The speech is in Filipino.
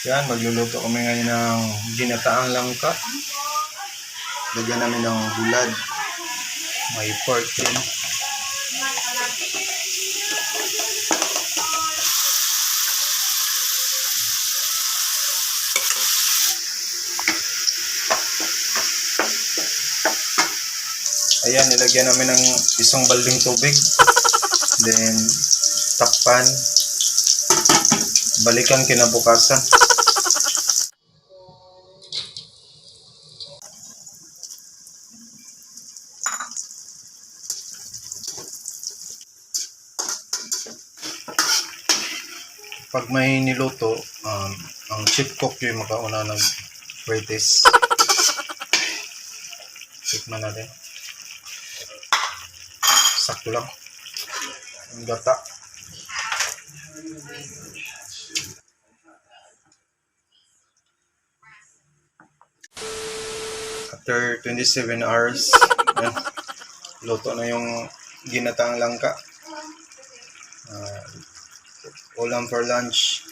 Yan, magluluto kami ngayon ng ginataang langka. Lagyan namin ng bulad. May pork din. Ayan, nilagyan namin ng isang balding tubig. Then, takpan. Balikan kinabukasan. Pag may niluto, ang chief cook yung makauna nag-practice. Tikman natin. Sakto lang. Ang gata. After 27 hours, yan, luto na yung ginataang langka. Ulam for lunch.